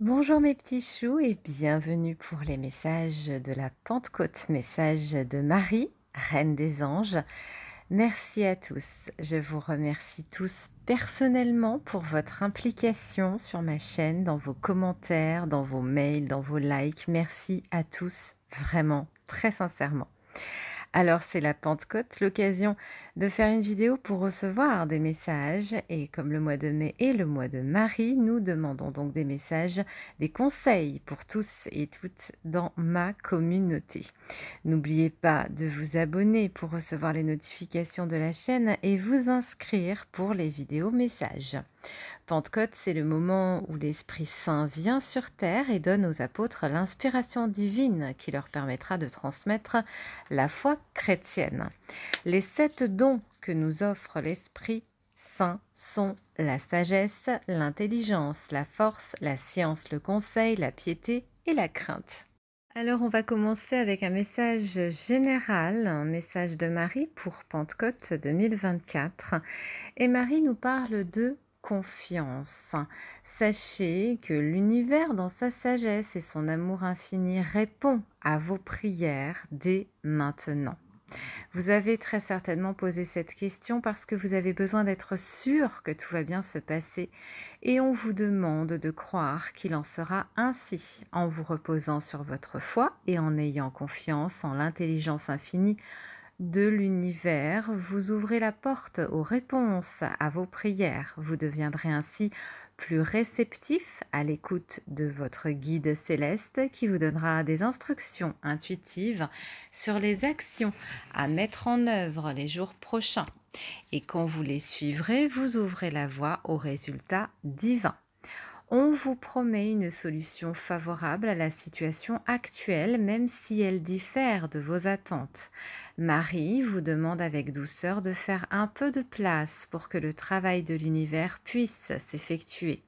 Bonjour mes petits choux et bienvenue pour les messages de la Pentecôte, messages de Marie, Reine des Anges. Merci à tous. Je vous remercie tous personnellement pour votre implication sur ma chaîne, dans vos commentaires, dans vos mails, dans vos likes. Merci à tous, vraiment, très sincèrement. Alors c'est la Pentecôte, l'occasion de faire une vidéo pour recevoir des messages et comme le mois de mai est le mois de Marie, nous demandons donc des messages, des conseils pour tous et toutes dans ma communauté. N'oubliez pas de vous abonner pour recevoir les notifications de la chaîne et vous inscrire pour les vidéos messages. Pentecôte, c'est le moment où l'Esprit Saint vient sur terre et donne aux apôtres l'inspiration divine qui leur permettra de transmettre la foi chrétienne. Les 7 dons que nous offre l'Esprit Saint sont la sagesse, l'intelligence, la force, la science, le conseil, la piété et la crainte. Alors on va commencer avec un message général, un message de Marie pour Pentecôte 2024. Et Marie nous parle de confiance. Sachez que l'univers dans sa sagesse et son amour infini répond à vos prières dès maintenant. Vous avez très certainement posé cette question parce que vous avez besoin d'être sûr que tout va bien se passer et on vous demande de croire qu'il en sera ainsi en vous reposant sur votre foi et en ayant confiance en l'intelligence infinie de l'univers, vous ouvrez la porte aux réponses à vos prières. Vous deviendrez ainsi plus réceptif à l'écoute de votre guide céleste qui vous donnera des instructions intuitives sur les actions à mettre en œuvre les jours prochains. Et quand vous les suivrez, vous ouvrez la voie aux résultats divins. On vous promet une solution favorable à la situation actuelle, même si elle diffère de vos attentes. Marie vous demande avec douceur de faire un peu de place pour que le travail de l'univers puisse s'effectuer.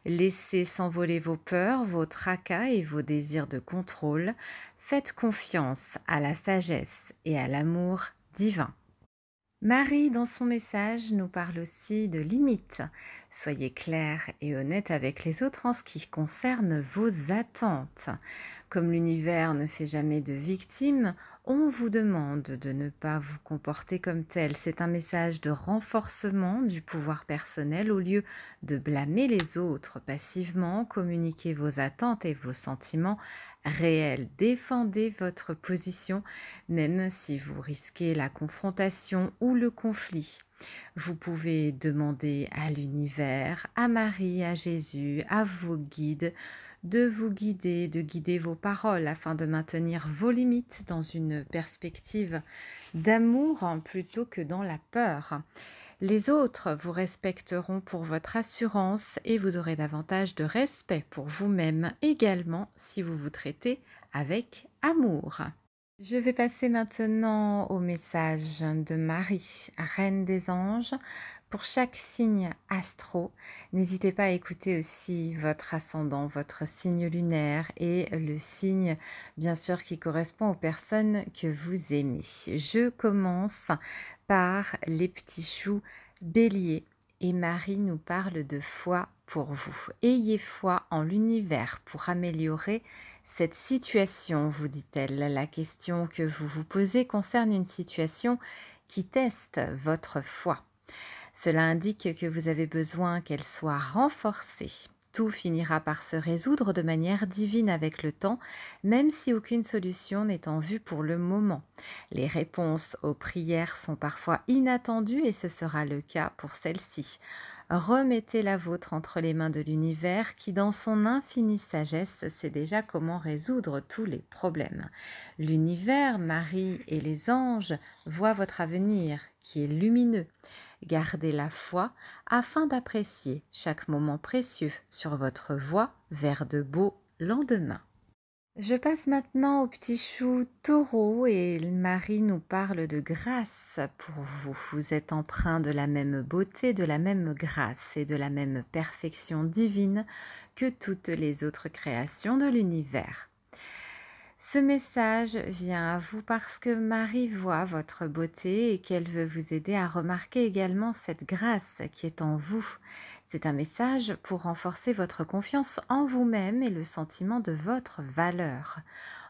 Laissez s'envoler vos peurs, vos tracas et vos désirs de contrôle. Faites confiance à la sagesse et à l'amour divin. Marie, dans son message, nous parle aussi de limites. Soyez clair et honnête avec les autres en ce qui concerne vos attentes. Comme l'univers ne fait jamais de victimes, on vous demande de ne pas vous comporter comme tel. C'est un message de renforcement du pouvoir personnel au lieu de blâmer les autres passivement. Communiquez vos attentes et vos sentiments réels. Défendez votre position même si vous risquez la confrontation ou le conflit. Vous pouvez demander à l'univers, à Marie, à Jésus, à vos guides, de vous guider, de guider vos paroles afin de maintenir vos limites dans une perspective d'amour plutôt que dans la peur. Les autres vous respecteront pour votre assurance et vous aurez davantage de respect pour vous-même également si vous vous traitez avec amour. Je vais passer maintenant au message de Marie, Reine des Anges. Pour chaque signe astro, n'hésitez pas à écouter aussi votre ascendant, votre signe lunaire et le signe, bien sûr, qui correspond aux personnes que vous aimez. Je commence par les petits choux bélier et Marie nous parle de foi pour vous. Ayez foi en l'univers pour améliorer cette situation, vous dit-elle. La question que vous vous posez concerne une situation qui teste votre foi. Cela indique que vous avez besoin qu'elle soit renforcée. Tout finira par se résoudre de manière divine avec le temps, même si aucune solution n'est en vue pour le moment. Les réponses aux prières sont parfois inattendues et ce sera le cas pour celle-ci. Remettez la vôtre entre les mains de l'univers qui, dans son infinie sagesse, sait déjà comment résoudre tous les problèmes. L'univers, Marie et les anges voient votre avenir qui est lumineux. Gardez la foi afin d'apprécier chaque moment précieux sur votre voie vers de beaux lendemains. Je passe maintenant au petit chou taureau et Marie nous parle de grâce pour vous. Vous êtes empreint de la même beauté, de la même grâce et de la même perfection divine que toutes les autres créations de l'univers. Ce message vient à vous parce que Marie voit votre beauté et qu'elle veut vous aider à remarquer également cette grâce qui est en vous. C'est un message pour renforcer votre confiance en vous-même et le sentiment de votre valeur.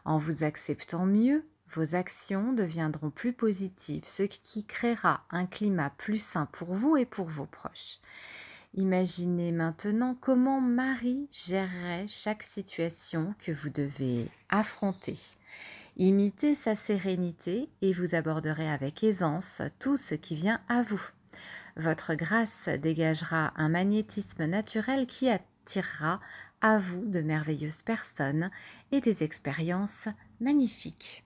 En vous acceptant mieux, vos actions deviendront plus positives, ce qui créera un climat plus sain pour vous et pour vos proches. Imaginez maintenant comment Marie gérerait chaque situation que vous devez affronter. Imitez sa sérénité et vous aborderez avec aisance tout ce qui vient à vous. Votre grâce dégagera un magnétisme naturel qui attirera à vous de merveilleuses personnes et des expériences magnifiques.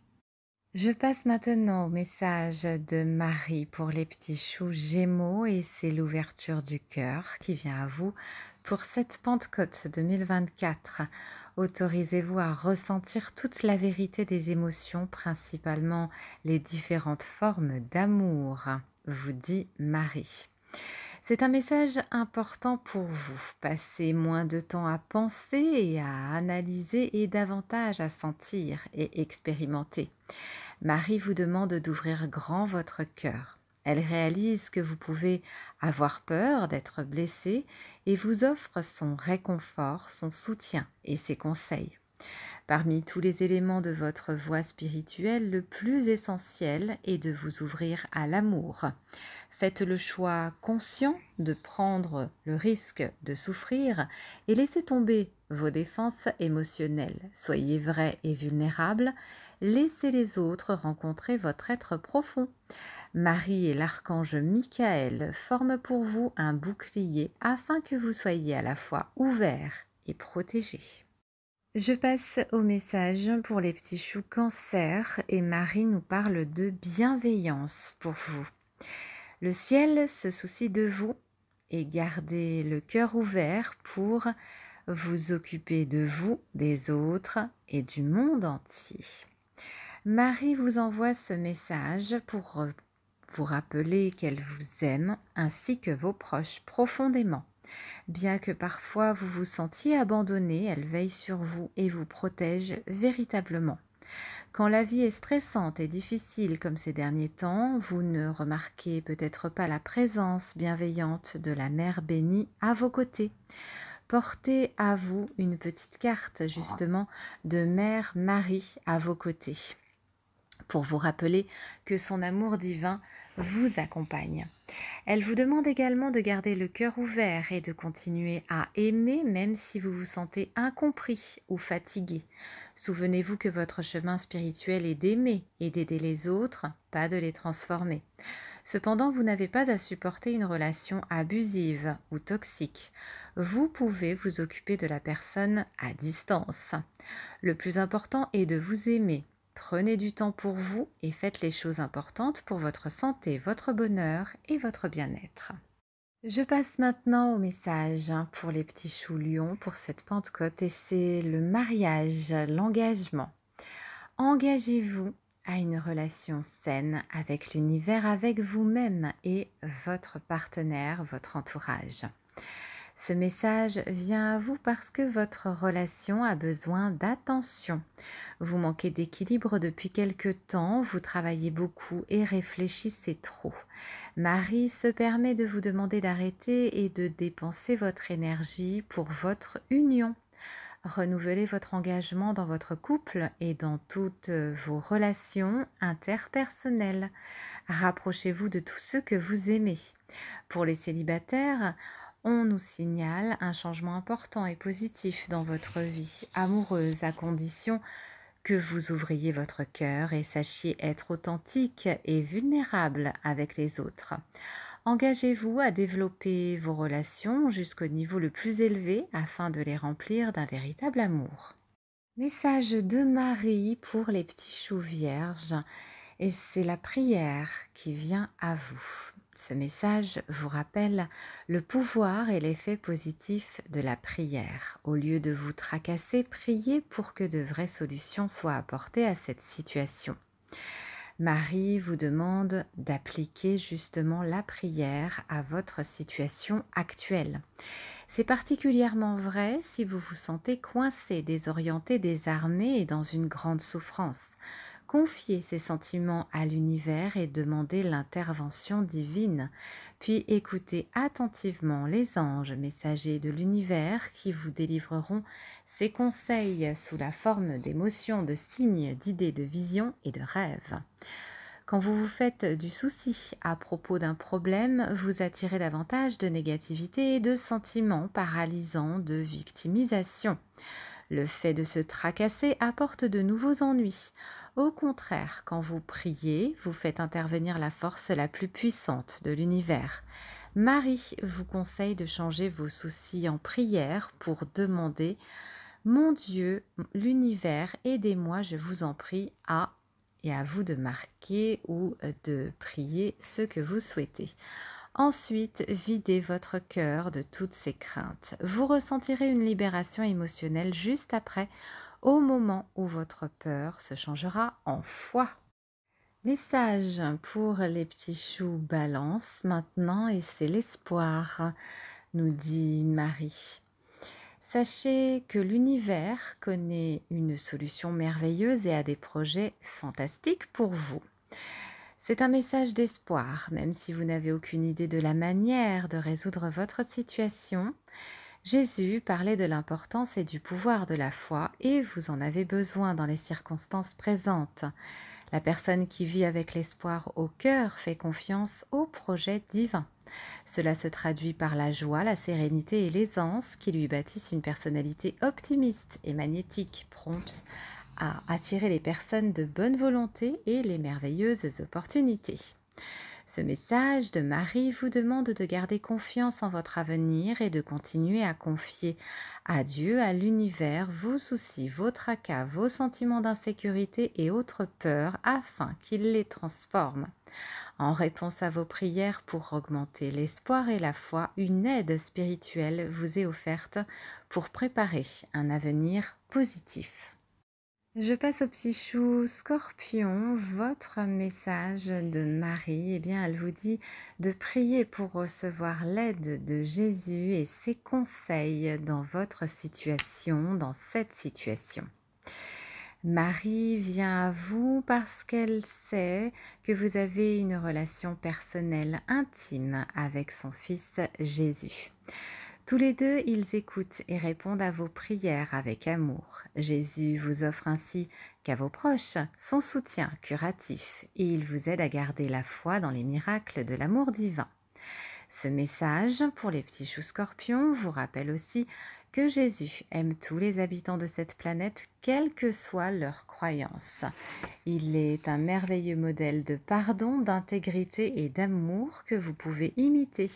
Je passe maintenant au message de Marie pour les petits choux Gémeaux et c'est l'ouverture du cœur qui vient à vous pour cette Pentecôte 2024. Autorisez-vous à ressentir toute la vérité des émotions, principalement les différentes formes d'amour, vous dit Marie. C'est un message important pour vous. Passez moins de temps à penser et à analyser et davantage à sentir et expérimenter. Marie vous demande d'ouvrir grand votre cœur. Elle réalise que vous pouvez avoir peur d'être blessé et vous offre son réconfort, son soutien et ses conseils. Parmi tous les éléments de votre voie spirituelle, le plus essentiel est de vous ouvrir à l'amour. Faites le choix conscient de prendre le risque de souffrir et laissez tomber vos défenses émotionnelles. Soyez vrai et vulnérable. Laissez les autres rencontrer votre être profond. Marie et l'archange Michael forment pour vous un bouclier afin que vous soyez à la fois ouvert et protégé. Je passe au message pour les petits choux Cancer et Marie nous parle de bienveillance pour vous. Le ciel se soucie de vous et gardez le cœur ouvert pour vous occuper de vous, des autres et du monde entier. Marie vous envoie ce message pour vous rappeler qu'elle vous aime ainsi que vos proches profondément. Bien que parfois vous vous sentiez abandonné, elle veille sur vous et vous protège véritablement. Quand la vie est stressante et difficile comme ces derniers temps, vous ne remarquez peut-être pas la présence bienveillante de la Mère bénie à vos côtés. Portez à vous une petite carte justement de Mère Marie à vos côtés pour vous rappeler que son amour divin vous accompagne. Elle vous demande également de garder le cœur ouvert et de continuer à aimer même si vous vous sentez incompris ou fatigué. Souvenez-vous que votre chemin spirituel est d'aimer et d'aider les autres, pas de les transformer. Cependant, vous n'avez pas à supporter une relation abusive ou toxique. Vous pouvez vous occuper de la personne à distance. Le plus important est de vous aimer. Prenez du temps pour vous et faites les choses importantes pour votre santé, votre bonheur et votre bien-être. Je passe maintenant au message pour les petits choux lions pour cette Pentecôte et c'est le mariage, l'engagement. Engagez-vous à une relation saine avec l'univers, avec vous-même et votre partenaire, votre entourage. Ce message vient à vous parce que votre relation a besoin d'attention. Vous manquez d'équilibre depuis quelque temps, vous travaillez beaucoup et réfléchissez trop. Marie se permet de vous demander d'arrêter et de dépenser votre énergie pour votre union. Renouvelez votre engagement dans votre couple et dans toutes vos relations interpersonnelles. Rapprochez-vous de tous ceux que vous aimez. Pour les célibataires, on nous signale un changement important et positif dans votre vie amoureuse à condition que vous ouvriez votre cœur et sachiez être authentique et vulnérable avec les autres. Engagez-vous à développer vos relations jusqu'au niveau le plus élevé afin de les remplir d'un véritable amour. Message de Marie pour les petits choux vierges et c'est la prière qui vient à vous. Ce message vous rappelle le pouvoir et l'effet positif de la prière. Au lieu de vous tracasser, priez pour que de vraies solutions soient apportées à cette situation. Marie vous demande d'appliquer justement la prière à votre situation actuelle. C'est particulièrement vrai si vous vous sentez coincé, désorienté, désarmé et dans une grande souffrance. Confiez ces sentiments à l'univers et demandez l'intervention divine. Puis écoutez attentivement les anges messagers de l'univers qui vous délivreront ces conseils sous la forme d'émotions, de signes, d'idées, de visions et de rêves. Quand vous vous faites du souci à propos d'un problème, vous attirez davantage de négativité et de sentiments paralysants de victimisation. Le fait de se tracasser apporte de nouveaux ennuis. Au contraire, quand vous priez, vous faites intervenir la force la plus puissante de l'univers. Marie vous conseille de changer vos soucis en prière pour demander: Mon Dieu, l'univers, aidez-moi, je vous en prie, à... Et à vous de marquer ou de prier ce que vous souhaitez. Ensuite, videz votre cœur de toutes ces craintes. Vous ressentirez une libération émotionnelle juste après, au moment où votre peur se changera en foi. Message pour les petits choux Balance maintenant, et c'est l'espoir, nous dit Marie. Sachez que l'univers connaît une solution merveilleuse et a des projets fantastiques pour vous. C'est un message d'espoir, même si vous n'avez aucune idée de la manière de résoudre votre situation. Jésus parlait de l'importance et du pouvoir de la foi et vous en avez besoin dans les circonstances présentes. La personne qui vit avec l'espoir au cœur fait confiance au projet divin. Cela se traduit par la joie, la sérénité et l'aisance qui lui bâtissent une personnalité optimiste et magnétique, prompte à attirer les personnes de bonne volonté et les merveilleuses opportunités. Ce message de Marie vous demande de garder confiance en votre avenir et de continuer à confier à Dieu, à l'univers, vos soucis, vos tracas, vos sentiments d'insécurité et autres peurs afin qu'il les transforme. En réponse à vos prières pour augmenter l'espoir et la foi, une aide spirituelle vous est offerte pour préparer un avenir positif. Je passe au petit chou Scorpion. Votre message de Marie, eh bien, elle vous dit de prier pour recevoir l'aide de Jésus et ses conseils dans votre situation, dans cette situation. Marie vient à vous parce qu'elle sait que vous avez une relation personnelle intime avec son fils Jésus. Tous les deux, ils écoutent et répondent à vos prières avec amour. Jésus vous offre ainsi qu'à vos proches son soutien curatif et il vous aide à garder la foi dans les miracles de l'amour divin. Ce message pour les petits choux Scorpions vous rappelle aussi que Jésus aime tous les habitants de cette planète, quelle que soit leur croyance. Il est un merveilleux modèle de pardon, d'intégrité et d'amour que vous pouvez imiter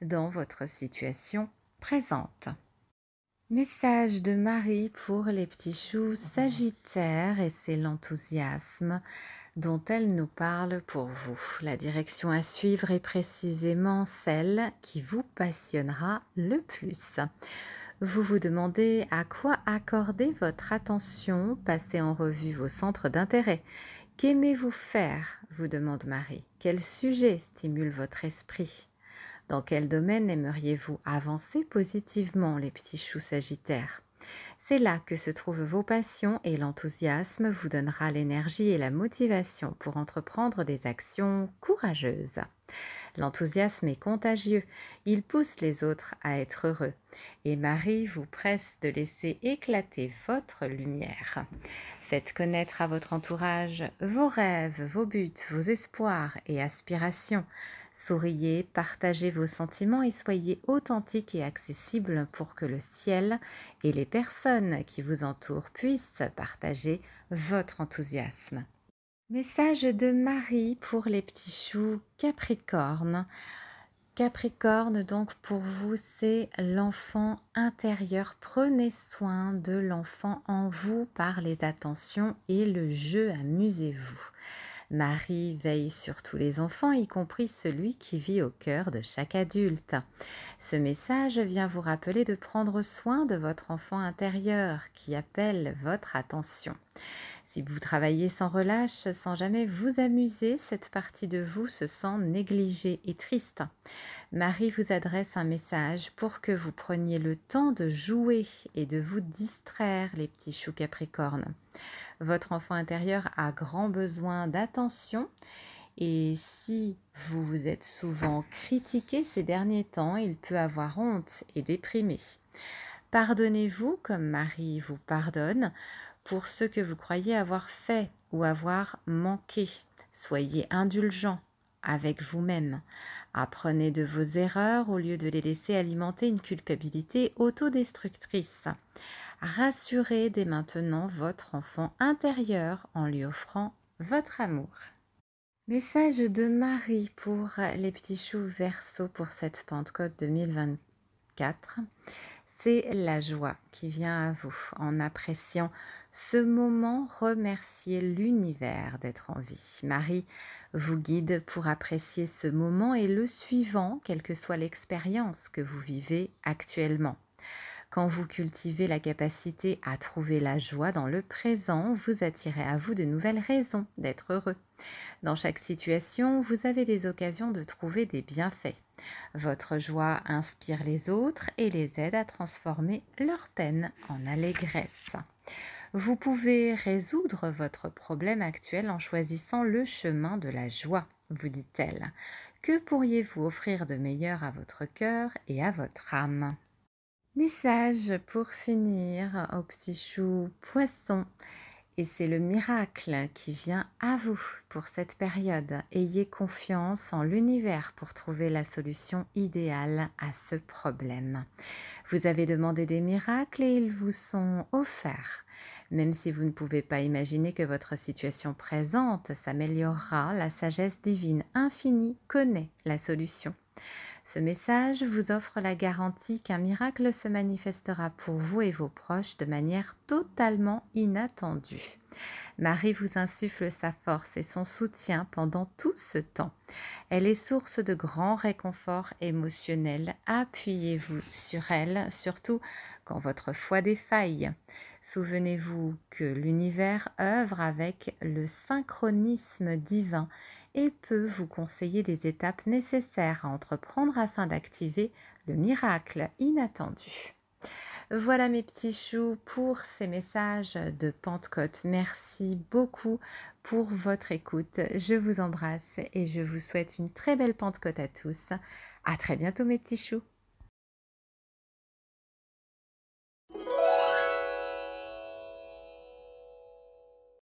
dans votre situation présente. Message de Marie pour les petits choux Sagittaires, et c'est l'enthousiasme dont elle nous parle pour vous. La direction à suivre est précisément celle qui vous passionnera le plus. Vous vous demandez à quoi accorder votre attention, passez en revue vos centres d'intérêt. Qu'aimez-vous faire, vous demande Marie. Quel sujet stimule votre esprit? Dans quel domaine aimeriez-vous avancer positivement, les petits choux Sagittaires? C'est là que se trouvent vos passions et l'enthousiasme vous donnera l'énergie et la motivation pour entreprendre des actions courageuses. L'enthousiasme est contagieux, il pousse les autres à être heureux. Et Marie vous presse de laisser éclater votre lumière. Faites connaître à votre entourage vos rêves, vos buts, vos espoirs et aspirations. Souriez, partagez vos sentiments et soyez authentiques et accessibles pour que le ciel et les personnes qui vous entourent puissent partager votre enthousiasme. Message de Marie pour les petits choux Capricorne. Capricorne, donc pour vous, c'est l'enfant intérieur. Prenez soin de l'enfant en vous par les attentions et le jeu. Amusez-vous. Marie veille sur tous les enfants, y compris celui qui vit au cœur de chaque adulte. Ce message vient vous rappeler de prendre soin de votre enfant intérieur qui appelle votre attention. Si vous travaillez sans relâche, sans jamais vous amuser, cette partie de vous se sent négligée et triste. Marie vous adresse un message pour que vous preniez le temps de jouer et de vous distraire, les petits choux Capricornes. Votre enfant intérieur a grand besoin d'attention et si vous vous êtes souvent critiqué ces derniers temps, il peut avoir honte et déprimer. Pardonnez-vous comme Marie vous pardonne pour ce que vous croyez avoir fait ou avoir manqué. Soyez indulgent avec vous-même. Apprenez de vos erreurs au lieu de les laisser alimenter une culpabilité autodestructrice. Rassurez dès maintenant votre enfant intérieur en lui offrant votre amour. Message de Marie pour les petits choux Verseau pour cette Pentecôte 2024. C'est la joie qui vient à vous. En appréciant ce moment, remerciez l'univers d'être en vie. Marie vous guide pour apprécier ce moment et le suivant, quelle que soit l'expérience que vous vivez actuellement. Quand vous cultivez la capacité à trouver la joie dans le présent, vous attirez à vous de nouvelles raisons d'être heureux. Dans chaque situation, vous avez des occasions de trouver des bienfaits. Votre joie inspire les autres et les aide à transformer leur peine en allégresse. Vous pouvez résoudre votre problème actuel en choisissant le chemin de la joie, vous dit-elle. Que pourriez-vous offrir de meilleur à votre cœur et à votre âme ? Message pour finir au petit chou poisson. Et c'est le miracle qui vient à vous pour cette période. Ayez confiance en l'univers pour trouver la solution idéale à ce problème. Vous avez demandé des miracles et ils vous sont offerts. Même si vous ne pouvez pas imaginer que votre situation présente s'améliorera, la sagesse divine infinie connaît la solution. Ce message vous offre la garantie qu'un miracle se manifestera pour vous et vos proches de manière totalement inattendue. Marie vous insuffle sa force et son soutien pendant tout ce temps. Elle est source de grands réconforts émotionnels. Appuyez-vous sur elle, surtout quand votre foi défaille. Souvenez-vous que l'univers œuvre avec le synchronisme divin et peut vous conseiller des étapes nécessaires à entreprendre afin d'activer le miracle inattendu. Voilà mes petits choux pour ces messages de Pentecôte. Merci beaucoup pour votre écoute. Je vous embrasse et je vous souhaite une très belle Pentecôte à tous. À très bientôt mes petits choux.